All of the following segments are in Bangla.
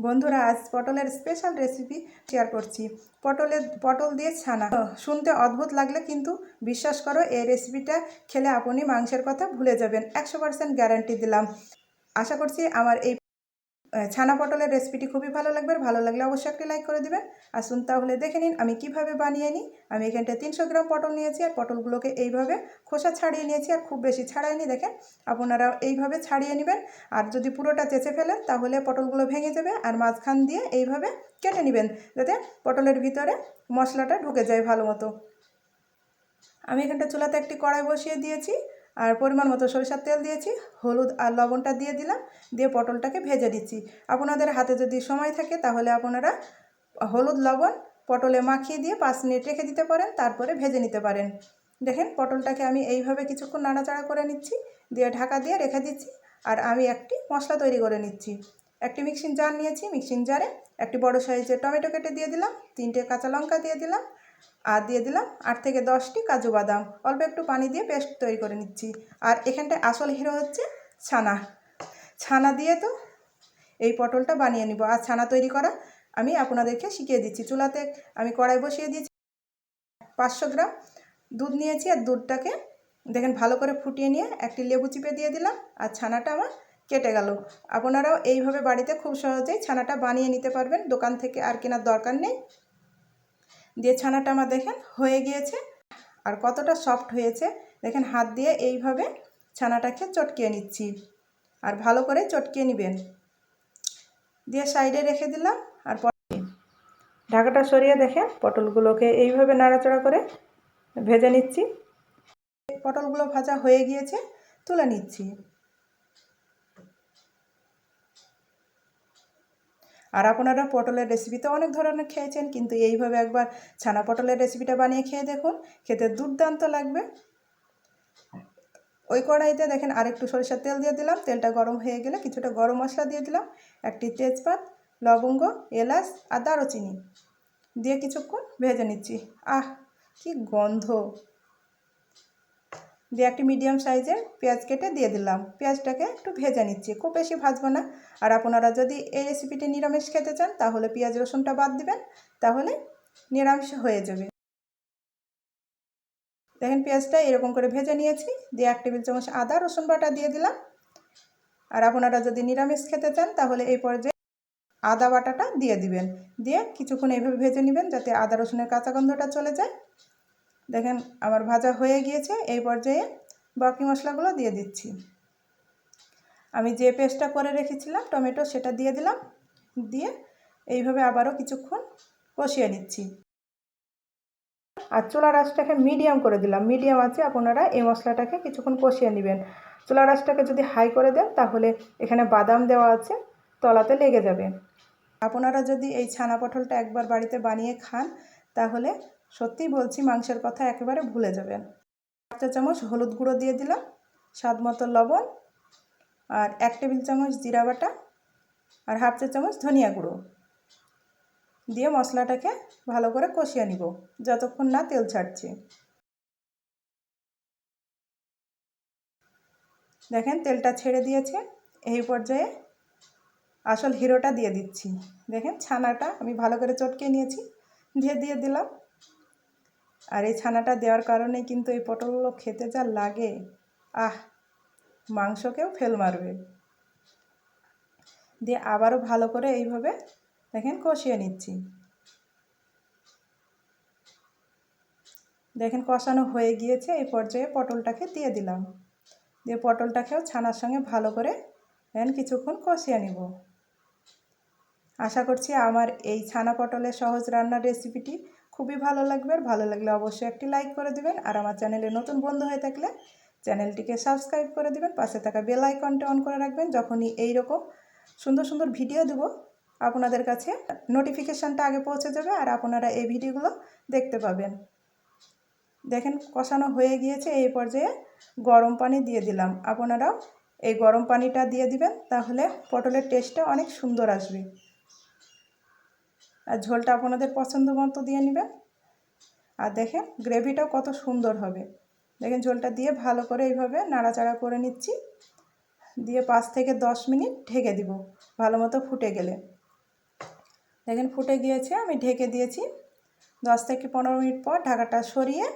বন্ধুরা, আজ পটলের স্পেশাল রেসিপি শেয়ার করছি। পটল দিয়ে ছানা। শুনতে অদ্ভুত লাগলে কিন্তু বিশ্বাস করো, এই রেসিপিটা খেলে আপনি মাংসের কথা ভুলে যাবেন। 100% গ্যারান্টি দিলাম। আশা করছি আমার এই ছানা পটলের রেসিপিটি খুবই ভালো লাগবে। ভালো লাগলে অবশ্যই একটি লাইক করে দিবেন। আসুন তাহলে দেখে নিন আমি কিভাবে বানিয়ে নিই। আমি এখানটায় 300 গ্রাম পটল নিয়েছি, আর পটলগুলোকে এইভাবে খোসা ছাড়িয়ে নিয়েছি, আর খুব বেশি ছাড়াইনি। দেখেন, আপনারা এইভাবে ছাড়িয়ে নেবেন। আর যদি পুরোটা চেঁচে ফেলেন তাহলে পটলগুলো ভেঙে যাবে। আর মাঝখান দিয়ে এইভাবে কেটে নেবেন, যাতে পটলের ভিতরে মশলাটা ঢুকে যায় ভালো মতো। আমি এখানটা চুলাতে একটি কড়াই বসিয়ে দিয়েছি, আর পরিমাণ মতো সরিষার তেল দিয়েছি, হলুদ আর লবণটা দিয়ে দিলাম, দিয়ে পটলটাকে ভেজে দিচ্ছি। আপনাদের হাতে যদি সময় থাকে তাহলে আপনারা হলুদ লবণ পটলে মাখিয়ে দিয়ে 5 মিনিট রেখে দিতে পারেন, তারপরে ভেজে নিতে পারেন। দেখেন, পটলটাকে আমি এইভাবে কিছুক্ষণ নাড়াচাড়া করে নিচ্ছি, দিয়ে ঢাকা দিয়ে রেখে দিচ্ছি। আর আমি একটি মশলা তৈরি করে নিচ্ছি। একটি মিক্সিং জার নিয়েছি, মিক্সিং জারে একটি বড় সাইজের টমেটো কেটে দিয়ে দিলাম, 3টে কাঁচা লঙ্কা দিয়ে দিলাম, আর দিয়ে দিলাম 8 থেকে 10টি কাজু বাদাম। অল্প একটু পানি দিয়ে পেস্ট তৈরি করে নিচ্ছি। আর এখানটায় আসল হিরো হচ্ছে ছানা। ছানা দিয়ে তো এই পটলটা বানিয়ে নিব। আর ছানা তৈরি করা আমি আপনাদেরকে শিখিয়ে দিচ্ছি। চুলাতে আমি কড়াই বসিয়ে দিয়েছি, 500 গ্রাম দুধ নিয়েছি, আর দুধটাকে দেখেন ভালো করে ফুটিয়ে নিয়ে একটি লেবু চিপে দিয়ে দিলাম, আর ছানাটা আমার কেটে গেল। আপনারাও এইভাবে বাড়িতে খুব সহজেই ছানাটা বানিয়ে নিতে পারবেন, দোকান থেকে আর কেনার দরকার নেই। দিয়ে ছানাটা আমার দেখেন হয়ে গিয়েছে, আর কতটা সফট হয়েছে দেখেন। হাত দিয়ে এইভাবে ছানাটাকে চটকিয়ে নিচ্ছি, আর ভালো করে চটকিয়ে নেবেন। দিয়ে সাইডে রেখে দিলাম। আর ঢাকাটা সরিয়ে দেখেন পটলগুলোকে এইভাবে নাড়াচাড়া করে ভেজে নিচ্ছি। পটলগুলো ভাজা হয়ে গিয়েছে, তুলে নিচ্ছি। আর আপনারা পটলের রেসিপিতে অনেক ধরনের খেয়েছেন, কিন্তু এইভাবে একবার ছানা পটলের রেসিপিটা বানিয়ে খেয়ে দেখুন, খেতে দুর্দান্ত লাগবে। ওই কড়াইতে দেখেন আরেকটু সরিষার তেল দিয়ে দিলাম। তেলটা গরম হয়ে গেলে কিছুটা গরম মশলা দিয়ে দিলাম, একটি তেজপাত, লবঙ্গ, এলাচ আর দারুচিনি দিয়ে কিছুক্ষণ ভেজে নিচ্ছি। আহ, কি গন্ধ! দিয়ে একটি মিডিয়াম সাইজের পেঁয়াজ কেটে দিয়ে দিলাম। পেঁয়াজটাকে একটু ভেজে নিচ্ছি, খুব বেশি ভাজবো না। আর আপনারা যদি এই রেসিপিটি নিরামিষ খেতে চান তাহলে পেঁয়াজ রসুনটা বাদ দিবেন, তাহলে নিরামিষ হয়ে যাবে। দেখেন পেঁয়াজটা এরকম করে ভেজে নিয়েছি, দিয়ে 1 টেবিল চামচ আদা রসুন বাটা দিয়ে দিলাম। আর আপনারা যদি নিরামিষ খেতে চান তাহলে এই পর্যায়ে আদা বাটাটা দিয়ে দিবেন। দিয়ে কিছুক্ষণ এইভাবে ভেজে নেবেন, যাতে আদা রসুনের কাঁচা গন্ধটা চলে যায়। দেখেন আমার ভাজা হয়ে গিয়েছে। এই পর্যায়ে বাকি মশলাগুলো দিয়ে দিচ্ছি। আমি যে পেস্টটা করে রেখেছিলাম টমেটো, সেটা দিয়ে দিলাম। দিয়ে এইভাবে আবারও কিছুক্ষণ কষিয়ে নিচ্ছি। আর চুলার আঁচটাকে মিডিয়াম করে দিলাম। মিডিয়াম আছে আপনারা এই মশলাটাকে কিছুক্ষণ কষিয়ে নেবেন। চুলার আঁচটাকে যদি হাই করে দেন তাহলে এখানে বাদাম দেওয়া আছে, তলাতে লেগে যাবে। আপনারা যদি এই ছানা পটলটা একবার বাড়িতে বানিয়ে খান তাহলে সত্যিই বলছি মাংসের কথা একেবারে ভুলে যাবেন। 1 চা চামচ হলুদ গুঁড়ো দিয়ে দিলাম, স্বাদ মতো লবণ, আর 1 টেবিল চামচ জিরা বাটা, আর 1/2 চা চামচ ধনিয়া গুঁড়ো দিয়ে মশলাটাকে ভালো করে কষিয়ে নিব যতক্ষণ না তেল ছাড়ছে। দেখেন তেলটা ছেড়ে দিয়েছে। এই পর্যায়ে আসল হিরোটা দিয়ে দিচ্ছি। দেখেন ছানাটা আমি ভালো করে চটকে নিয়েছি, দিয়ে দিলাম। আর এই ছানাটা দেওয়ার কারণে কিন্তু এই পটলগুলো খেতে যা লাগে, আহ, মাংসকেও ফেল মারবে। দিয়ে আবারও ভালো করে এইভাবে দেখেন কষিয়ে নিচ্ছি। দেখেন কষানো হয়ে গিয়েছে। এই পর্যায়ে পটলটাকে দিয়ে দিলাম। দিয়ে পটলটাকেও ছানার সঙ্গে ভালো করে দেখেন কিছুক্ষণ কষিয়ে নিব। আশা করছি আমার এই ছানা পটলের সহজ রান্নার রেসিপিটি খুবই ভালো লাগবে। আর ভালো লাগলে অবশ্যই একটি লাইক করে দিবেন। আর আমার চ্যানেলে নতুন বন্ধু হয়ে থাকলে চ্যানেলটিকে সাবস্ক্রাইব করে দিবেন, পাশে থাকা বেল আইকনটা অন করে রাখবেন। যখনই এইরকম সুন্দর সুন্দর ভিডিও দেব আপনাদের কাছে নোটিফিকেশানটা আগে পৌঁছে যাবে, আর আপনারা এই ভিডিওগুলো দেখতে পাবেন। দেখেন কষানো হয়ে গিয়েছে। এই পর্যায়ে গরম পানি দিয়ে দিলাম। আপনারাও এই গরম পানিটা দিয়ে দিবেন, তাহলে পটলের টেস্টটা অনেক সুন্দর আসবে। আর ঝোলটা আপনাদের পছন্দ মতো দিয়ে নেবেন। আর দেখেন গ্রেভিটাও কত সুন্দর হবে। দেখেন ঝোলটা দিয়ে ভালো করে এইভাবে নাড়াচাড়া করে নিচ্ছি। দিয়ে 5 থেকে 10 মিনিট ঢেকে দিব ভালো মতো ফুটে গেলে। দেখেন ফুটে গিয়েছে, আমি ঢেকে দিয়েছি। 10 থেকে 15 মিনিট পর ঢাকাটা সরিয়ে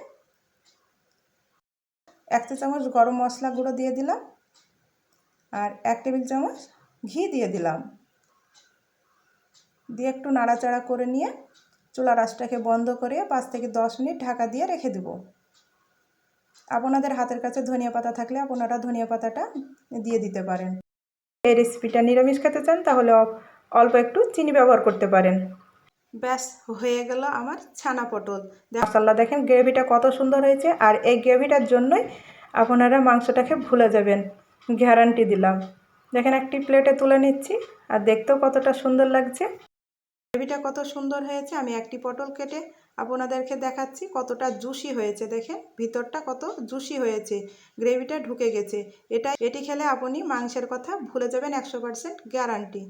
1 চা চামচ গরম মশলা গুঁড়ো দিয়ে দিলাম আর 1 টেবিল চামচ ঘি দিয়ে দিলাম। দিয়ে একটু নাড়াচাড়া করে নিয়ে চুলার আঁচটাকে বন্ধ করে 5 থেকে 10 মিনিট ঢাকা দিয়ে রেখে দেব। আপনাদের হাতের কাছে ধনিয়া পাতা থাকলে আপনারা ধনিয়া পাতাটা দিয়ে দিতে পারেন। এই রেসিপিটা নিরামিষ খেতে চান তাহলে অল্প একটু চিনি ব্যবহার করতে পারেন। ব্যাস হয়ে গেল আমার ছানা পটল। মাশাআল্লাহ, দেখেন গ্রেভিটা কত সুন্দর হয়েছে। আর এই গ্রেভিটার জন্যই আপনারা মাংসটাকে ভুলে যাবেন, গ্যারান্টি দিলাম। দেখেন একটি প্লেটে তুলে নিচ্ছি আর দেখতেও কতটা সুন্দর লাগছে। গ্রেভিটা কত সুন্দর হয়েছে। আমি একটি পটল কেটে আপনাদেরকে দেখাচ্ছি কতটা জুসি হয়েছে। দেখেন ভিতরটা কত জুসি হয়েছে, গ্রেভিটা ঢুকে গেছে। এটি খেলে আপনি মাংসের কথা ভুলে যাবেন, 100% গ্যারান্টি।